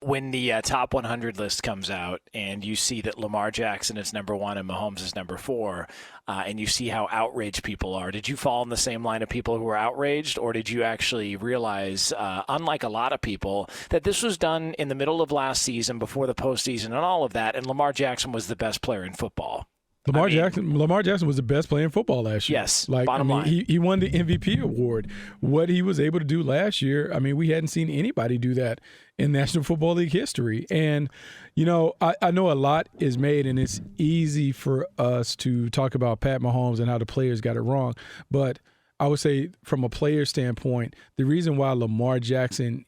when the top 100 list comes out and you see that Lamar Jackson is number 1 and Mahomes is number 4, and you see how outraged people are, did you fall in the same line of people who were outraged, or did you actually realize, unlike a lot of people, that this was done in the middle of last season, before the postseason and all of that, and Lamar Jackson was the best player in football? Lamar Jackson was the best player in football last year. Yes, bottom line. He won the MVP award. What he was able to do last year, we hadn't seen anybody do that in National Football League history. And, I know a lot is made, and it's easy for us to talk about Pat Mahomes and how the players got it wrong. But I would say from a player standpoint, the reason why Lamar Jackson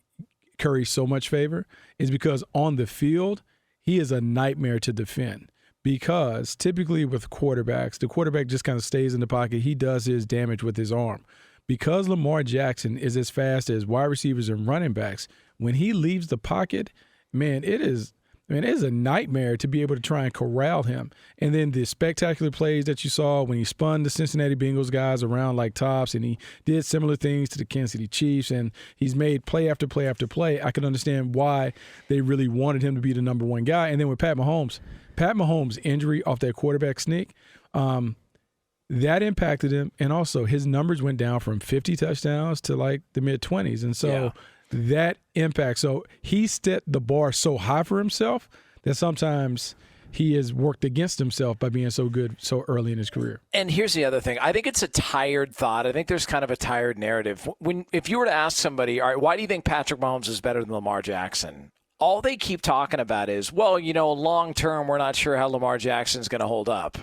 curries so much favor is because on the field, he is a nightmare to defend. Because typically with quarterbacks, the quarterback just kind of stays in the pocket. He does his damage with his arm. Because Lamar Jackson is as fast as wide receivers and running backs, when he leaves the pocket, man, it is a nightmare to be able to try and corral him. And then the spectacular plays that you saw when he spun the Cincinnati Bengals guys around like tops, and he did similar things to the Kansas City Chiefs, and he's made play after play after play. I can understand why they really wanted him to be the number 1 guy. And then with Pat Mahomes' injury off that quarterback sneak, that impacted him. And also his numbers went down from 50 touchdowns to like the mid-20s. And so that impact. So he set the bar so high for himself that sometimes he has worked against himself by being so good so early in his career. And here's the other thing. I think it's a tired thought. I think there's kind of a tired narrative. If you were to ask somebody, all right, why do you think Patrick Mahomes is better than Lamar Jackson? All they keep talking about is, well, long term, we're not sure how Lamar Jackson's going to hold up.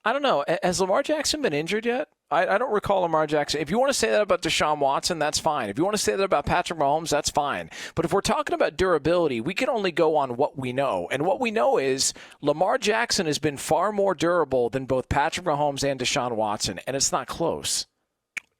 I don't know. Has Lamar Jackson been injured yet? I don't recall Lamar Jackson. If you want to say that about Deshaun Watson, that's fine. If you want to say that about Patrick Mahomes, that's fine. But if we're talking about durability, we can only go on what we know. And what we know is Lamar Jackson has been far more durable than both Patrick Mahomes and Deshaun Watson, and it's not close.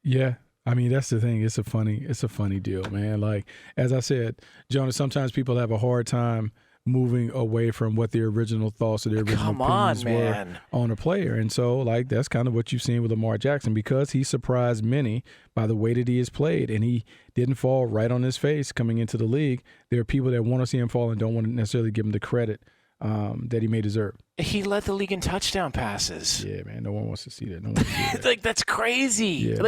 Yeah. That's the thing. It's a funny deal, man. Like, as I said, Jonas, sometimes people have a hard time moving away from what their original thoughts or their original opinions were on a player. And so, like, that's kind of what you've seen with Lamar Jackson, because he surprised many by the way that he has played, and he didn't fall right on his face coming into the league. There are people that want to see him fall and don't want to necessarily give him the credit that he may deserve. He led the league in touchdown passes. Yeah, man. No one wants to see that. No one wants to see that. Like, that's crazy. Yeah,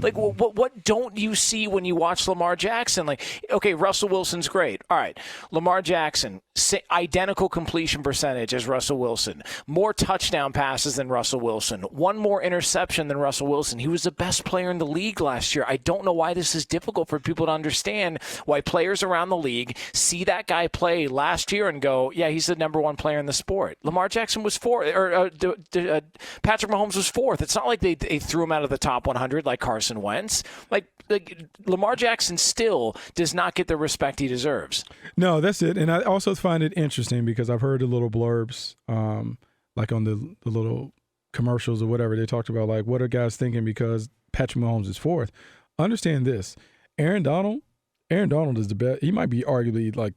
what don't you see when you watch Lamar Jackson? Like, okay, Russell Wilson's great. All right, Lamar Jackson, identical completion percentage as Russell Wilson. More touchdown passes than Russell Wilson. One more interception than Russell Wilson. He was the best player in the league last year. I don't know why this is difficult for people to understand, why players around the league see that guy play last year and go, yeah, he's the number 1 player in the sport. Lamar Jackson was 4th, or Patrick Mahomes was 4th. It's not like they threw him out of the top 100 like Carson Wentz. Like Lamar Jackson still does not get the respect he deserves. No, that's it. And I also find it interesting because I've heard the little blurbs, like on the little commercials or whatever. They talked about, like, what are guys thinking because Patrick Mahomes is 4th. Understand this. Aaron Donald is the best. He might be arguably like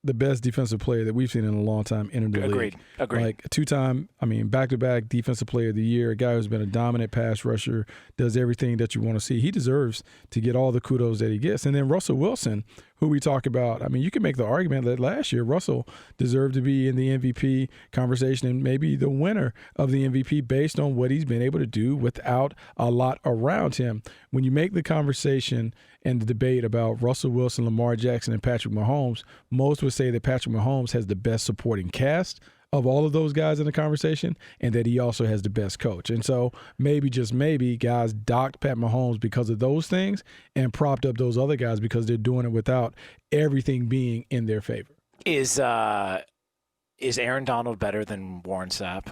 the best defensive player that we've seen in a long time enter the league. Agreed. Like a 2-time, back-to-back defensive player of the year, a guy who's been a dominant pass rusher, does everything that you want to see. He deserves to get all the kudos that he gets. And then Russell Wilson, who we talk about, you can make the argument that last year Russell deserved to be in the MVP conversation and maybe the winner of the MVP based on what he's been able to do without a lot around him. When you make the conversation and the debate about Russell Wilson, Lamar Jackson, and Patrick Mahomes, most would say that Patrick Mahomes has the best supporting cast of all of those guys in the conversation, and that he also has the best coach. And so maybe, just maybe, guys docked Pat Mahomes because of those things and propped up those other guys because they're doing it without everything being in their favor. Is Aaron Donald better than Warren Sapp?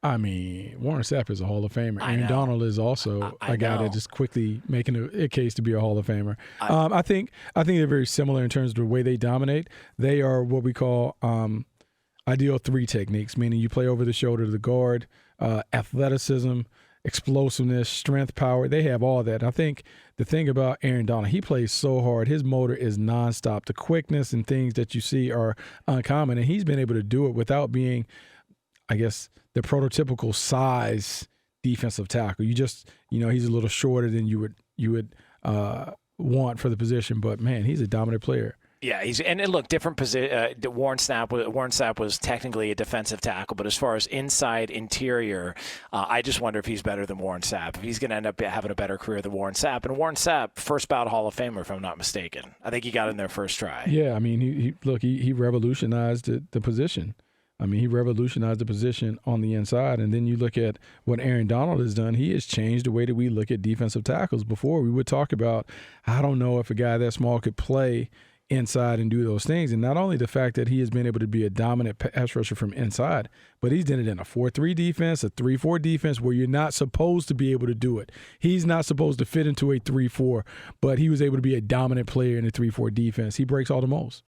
Warren Sapp is a Hall of Famer. Aaron Donald is also a guy that just quickly making a case to be a Hall of Famer. I think they're very similar in terms of the way they dominate. They are what we call ideal 3 techniques, meaning you play over the shoulder to the guard, athleticism, explosiveness, strength, power. They have all that. I think the thing about Aaron Donald, he plays so hard. His motor is nonstop. The quickness and things that you see are uncommon, and he's been able to do it without being, I guess, the prototypical size defensive tackle. You just, he's a little shorter than you would want for the position, but man, he's a dominant player. Yeah, and look, different position. Warren Sapp was technically a defensive tackle, but as far as inside interior, I just wonder if he's better than Warren Sapp. If he's going to end up having a better career than Warren Sapp. And Warren Sapp, first ballot Hall of Famer, if I'm not mistaken. I think he got in there first try. Yeah, I mean, he revolutionized the position. I mean, he revolutionized the position on the inside. And then you look at what Aaron Donald has done. He has changed the way that we look at defensive tackles. Before, we would talk about, I don't know if a guy that small could play inside and do those things. And not only the fact that he has been able to be a dominant pass rusher from inside, but he's done it in a 4-3 defense, a 3-4 defense where you're not supposed to be able to do it. He's not supposed to fit into a 3-4, but he was able to be a dominant player in a 3-4 defense. He breaks all the molds.